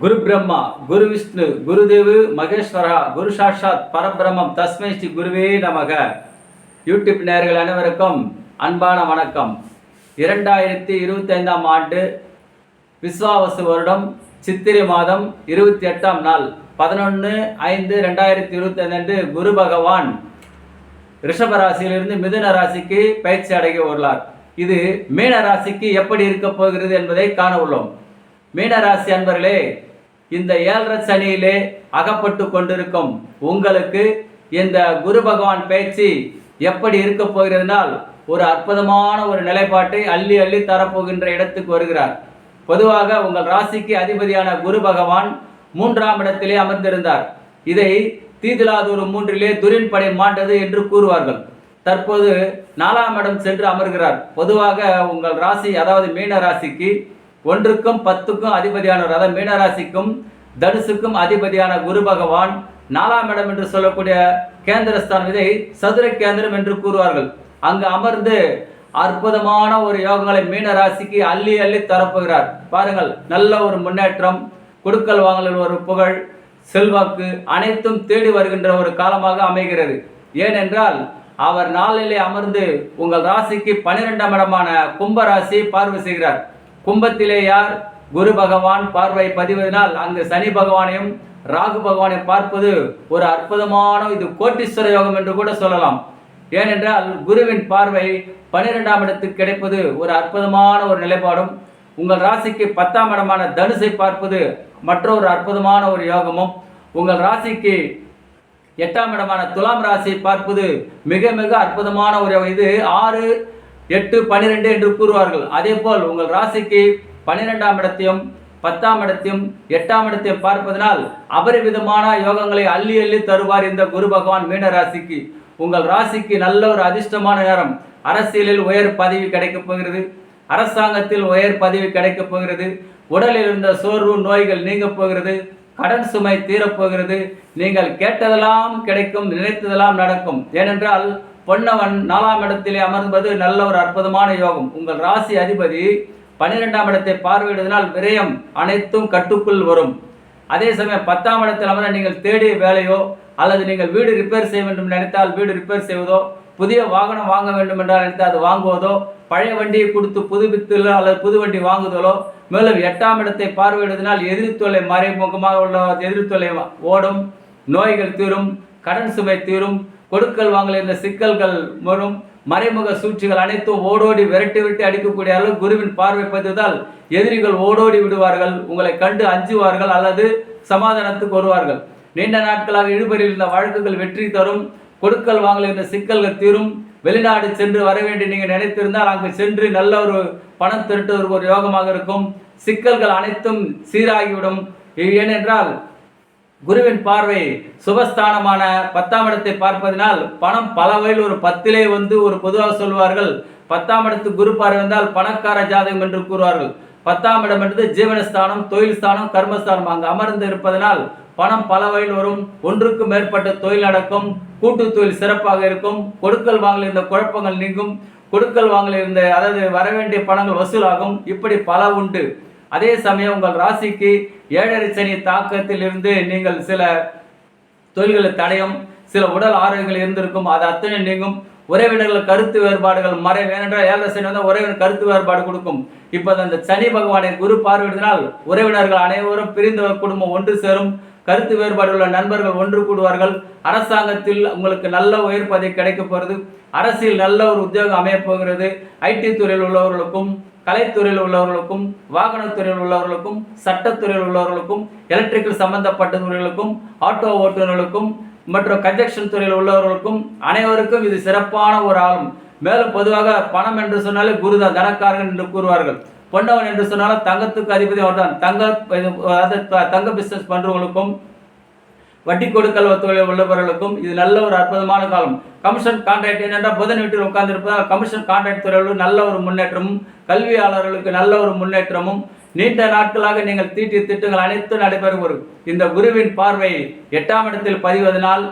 குரு பிரம்மா, குரு விஷ்ணு, குருதேவு மகேஸ்வரா, குரு சாட்சாத் பரபிரம்மம் தஸ்மை ஸ்ரீ குருவே நமக. யூடியூப் நேயர்கள் அனைவருக்கும் அன்பான வணக்கம். 2025ஆம் ஆண்டு விஸ்வாவசு வருடம் சித்திரை மாதம் 28ஆம் நாள் 11/5/2025 அன்று குரு பகவான் ரிஷபராசியிலிருந்து மிதுன ராசிக்கு பயிற்சி அடைய உள்ளார். இது மீன ராசிக்கு எப்படி இருக்க போகிறது என்பதை காண உள்ளோம். மீனராசி அன்பர்களே, இந்த 7.5 சனியிலே அகப்பட்டு கொண்டிருக்கும் உங்களுக்கு இந்த குரு பகவான் பயிற்சி எப்படி இருக்க போகிறதுனால் ஒரு அற்புதமான ஒரு நிலைப்பாட்டை அள்ளி அள்ளி தரப்போகின்ற இடத்துக்கு வருகிறார். பொதுவாக உங்கள் ராசிக்கு அதிபதியான குரு பகவான் 3ஆம் இடத்திலே அமர்ந்திருந்தார். இதை தீதிலாதூர் 3லே துரின் படை மாண்டது என்று கூறுவார்கள். தற்போது 4ஆம் இடம் சென்று அமர்கிறார். பொதுவாக உங்கள் ராசி, அதாவது மீன ராசிக்கு 1க்கும் 10க்கும் அதிபதியானவர், அதாவது மீனராசிக்கும் தனுசுக்கும் அதிபதியான குரு பகவான் 4ஆம் இடம் என்று சொல்லக்கூடிய கேந்திரஸ்தானம், இதை சதுர கேந்திரம் என்று கூறுவார்கள். அங்கு அமர்ந்து அற்புதமான ஒரு யோகங்களை மீன ராசிக்கு அள்ளி அள்ளி தரப்போகிறார். பாருங்கள், நல்ல ஒரு முன்னேற்றம், கொடுக்கல் வாங்கலில் ஒரு புகழ், செல்வாக்கு அனைத்தும் தேடி வருகின்ற ஒரு காலமாக அமைகிறது. ஏனென்றால் அவர் நாளிலே அமர்ந்து உங்கள் ராசிக்கு 12ஆம் இடமான கும்ப ராசியை பார்வை செய்கிறார். கும்பத்திலே யார்? குரு பகவான் பார்வை பதிவதனால் அங்கு சனி பகவானையும் ராகு பகவானையும் பார்ப்பது ஒரு அற்புதமான, இது கோட்டீஸ்வர யோகம் என்று கூட சொல்லலாம். ஏனென்றால் குருவின் பார்வை 12ஆம் இடத்துக்கு கிடைப்பது ஒரு அற்புதமான ஒரு நிலைப்பாடும், உங்கள் ராசிக்கு 10ஆம் இடமான தனுசை பார்ப்பது மற்றொரு அற்புதமான ஒரு யோகமும், உங்கள் ராசிக்கு 8ஆம் இடமான துலாம் ராசியை பார்ப்பது மிக மிக அற்புதமான ஒரு யோகம். இது 6, 8, 12 என்று கூறுவார்கள். அதே போல் உங்கள் ராசிக்கு 12ஆம் இடத்தையும் 10ஆம் இடத்தையும் 8ஆம் இடத்தையும் பார்ப்பதனால் அபரிவிதமான யோகங்களை அள்ளி அள்ளி தருவார் இந்த குரு பகவான் மீன ராசிக்கு. உங்கள் ராசிக்கு நல்ல ஒரு அதிர்ஷ்டமான நேரம். அரசியலில் உயர் பதவி கிடைக்கப் போகிறது, அரசாங்கத்தில் உயர் பதவி கிடைக்கப் போகிறது, உடலில் இருந்த சோர்வு நோய்கள் நீங்க போகிறது, கடன் சுமை தீரப்போகிறது, நீங்கள் கேட்டதெல்லாம் கிடைக்கும், நினைத்ததெல்லாம் நடக்கும். ஏனென்றால் பொன்னவன் 4ஆம் இடத்திலே அமர்ந்தது நல்ல ஒரு அற்புதமான யோகம். உங்கள் ராசி அதிபதி 12ஆம் இடத்தை பார்வையிடுவதனால் விரயம் அனைத்தும் கட்டுக்குள் வரும். அதே சமயம் 10ஆம் இடத்தில் அமர்ந்த நீங்கள் தேடிய வேலையோ அல்லது நீங்கள் வீடு ரிப்பேர் செய்ய வேண்டும் நினைத்தால் வீடு ரிப்பேர் செய்வதோ, புதிய வாகனம் வாங்க வேண்டும் என்றால் நினைத்தால் அது வாங்குவதோ, பழைய வண்டியை கொடுத்து புதுப்பித்தலோ அல்லது புது வண்டி வாங்குதலோ, மேலும் 8ஆம் இடத்தை பார்வையிடுவதனால் எதிர்த்தொலை மறைமுகமாக உள்ள எதிர்த்தொலை ஓடும், நோய்கள் தீரும், கடன் சுமை தீரும், கொடுக்கல் வாங்கல் இருந்த சிக்கல்கள் வரும், மறைமுக சூழ்ச்சிகள் அனைத்தும் ஓடோடி விரட்டி விட்டு அடிக்கக்கூடிய அளவு குருவின் பார்வை பதிவதால் எதிரிகள் ஓடோடி விடுவார்கள், உங்களை கண்டு அஞ்சுவார்கள் அல்லது சமாதானத்துக்கு வருவார்கள். நீண்ட நாட்களாக இழுபறியில் இருந்த வழக்குகள் வெற்றி தரும், கொடுக்கல் வாங்கல் இருந்த சிக்கல்கள் தீரும். வெளிநாடு சென்று வர வேண்டி நீங்கள் நினைத்திருந்தால் அங்கு சென்று நல்ல ஒரு பணம் திரட்டுவதற்கு ஒரு யோகமாக இருக்கும். சிக்கல்கள் அனைத்தும் சீராகிவிடும். ஏனென்றால் குருவின் பார்வை சுபஸ்தானமான 10ஆம் இடத்தை பார்ப்பதனால் பணம் பல வகையில் ஒரு 10லே வந்து ஒரு பொதுவாக சொல்வார்கள், 10ஆம் இடத்துக்கு குரு பார்வை வந்தால் பணக்கார ஜாதகம் என்று கூறுவார்கள். 10ஆம் இடம் என்பது ஜீவனஸ்தானம், தொழில் ஸ்தானம், கர்மஸ்தானம். அங்கு அமர்ந்து இருப்பதனால் பணம் பல வகையில் வரும், ஒன்றுக்கும் மேற்பட்ட தொழில் நடக்கும், கூட்டு தொழில் சிறப்பாக இருக்கும், கொடுக்கல் வாங்கல் இருந்த குழப்பங்கள் நீங்கும், கொடுக்கல் வாங்கல் இருந்த அதாவது வரவேண்டிய பணங்கள் வசூலாகும். இப்படி பல உண்டு. அதே சமயம் உங்கள் ராசிக்கு 7.5 சனி தாக்கத்தில் இருந்து நீங்கள் சில தொழில்கள் தடையும், சில உடல் ஆரோக்கியங்கள் இருந்திருக்கும், அது அத்தனை நீங்கும். உறவினர்கள் கருத்து வேறுபாடுகள் மறைவு. ஏனென்றால் 7.5 சனி வந்தால் உறவினர் கருத்து வேறுபாடு கொடுக்கும். இப்போது அந்த சனி பகவானை குரு பார்வையிடுவதனால் உறவினர்கள் அனைவரும் பிரிந்த குடும்பம் ஒன்று சேரும், கருத்து வேறுபாடு உள்ள நண்பர்கள் ஒன்று கூடுவார்கள். அரசாங்கத்தில் உங்களுக்கு நல்ல உயர் பதவி கிடைக்க போகிறது, அரசியல் நல்ல ஒரு உத்தியோகம் அமையப் போகிறது. ஐடி துறையில் உள்ளவர்களுக்கும், கலைத்துறையில் உள்ளவர்களுக்கும், வாகனத்துறையில் உள்ளவர்களுக்கும், சட்டத்துறையில் உள்ளவர்களுக்கும், எலக்ட்ரிக்கல் சம்பந்தப்பட்ட துறைகளுக்கும், ஆட்டோ ஓட்டுநர்களுக்கும் மற்றும் கன்ஸ்ட்ரக்ஷன் துறையில் உள்ளவர்களுக்கும் அனைவருக்கும் இது சிறப்பான ஒரு ஆளும். மேலும் பொதுவாக பணம் என்று சொன்னாலே குருதான் தனக்காரகன் என்று கூறுவார்கள். பொன்னவன் என்று சொன்னாலும் தங்கத்துக்கு அதிபதி அவர்தான். தங்க பிசினஸ் பண்றவங்களுக்கும், வட்டி கொடுக்கல் தொழில் உள்ளவர்களுக்கும் இது நல்ல ஒரு அற்புதமான காலம். கமிஷன் கான்ட்ராக்ட் என்னென்றால் புதன் வீட்டில் உட்கார்ந்து இருப்பதால் கமிஷன் கான்ட்ராக்ட் துறையில் நல்ல ஒரு முன்னேற்றமும், கல்வியாளர்களுக்கு நல்ல ஒரு முன்னேற்றமும், நீண்ட நாட்களாக நீங்கள் தீட்டிய திட்டங்கள் அனைத்தும் நடைபெறும். இந்த குருவின் பார்வை 8ஆம் இடத்தில் பதிவதனால்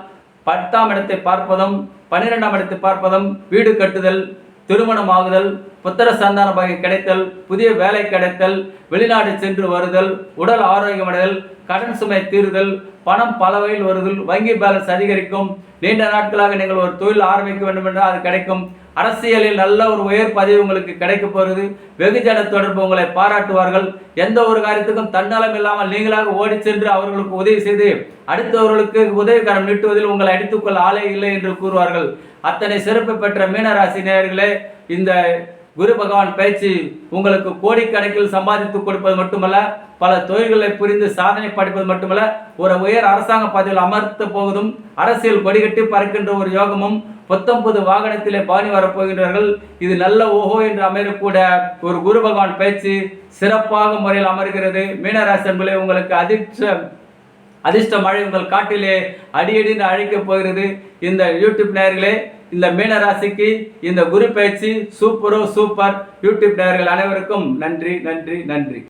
10ஆம் இடத்தை பார்ப்பதும் 12ஆம் இடத்தை பார்ப்பதும் வீடு கட்டுதல், திருமணம் ஆகுதல், புத்திர சந்தான வகை கிடைத்தல், புதிய வேலை கிடைத்தல், வெளிநாடு சென்று வருதல், உடல் ஆரோக்கியமடைதல், கடன் சுமை தீருதல், பணம் பல வகையில் வருதல், வங்கி பேலன்ஸ் அதிகரிக்கும், நீண்ட நாட்களாக நீங்கள் ஒரு தொழில் ஆரம்பிக்க வேண்டும் என்றால் அது கிடைக்கும், அரசியலில் நல்ல ஒரு உயர் பதவி உங்களுக்கு கிடைக்க போகிறது, வெகுஜன தொடர்பு உங்களை பாராட்டுவார்கள், எந்த ஒரு காரியத்துக்கும் தன்னலம் இல்லாமல் நீங்களாக ஓடி சென்று அவர்களுக்கு உதவி செய்து அடுத்தவர்களுக்கு உதவிகரம் நீட்டுவதில் உங்களை அடித்துக்கொள்ள ஆளே இல்லை என்று கூறுவார்கள். அத்தனை சிறப்பு பெற்ற மீனராசி நேயர்களே, இந்த குரு பகவான் பயிற்சி உங்களுக்கு கோடிக்கணக்கில் சம்பாதித்து கொடுப்பது மட்டுமல்ல, பல தொழில்களை புரிந்து சாதனை படைப்பது மட்டுமல்ல, ஒரு உயர் அரசாங்க பதவியில் அமர்த்த போவதும், அரசியல் கொடிகட்டி பறக்கின்ற ஒரு யோகமும், புத்தம்புது வாகனத்திலே பாணி வரப்போகின்றார்கள். இது நல்ல ஓஹோ என்று அமையக்கூட ஒரு குரு பகவான் பயிற்சி சிறப்பாக முறையில் அமர்கிறது. மீனராசி என்பதிலே உங்களுக்கு அதிர்ஷ்ட மழை உங்கள் காட்டிலே அடியடின்னு அழைக்கப் போகிறது. இந்த யூடியூப் நேயர்களே, இந்த மீனராசிக்கு இந்த குரு பயிற்சி சூப்பர். யூடியூப் நேயர்கள் அனைவருக்கும் நன்றி நன்றி நன்றி.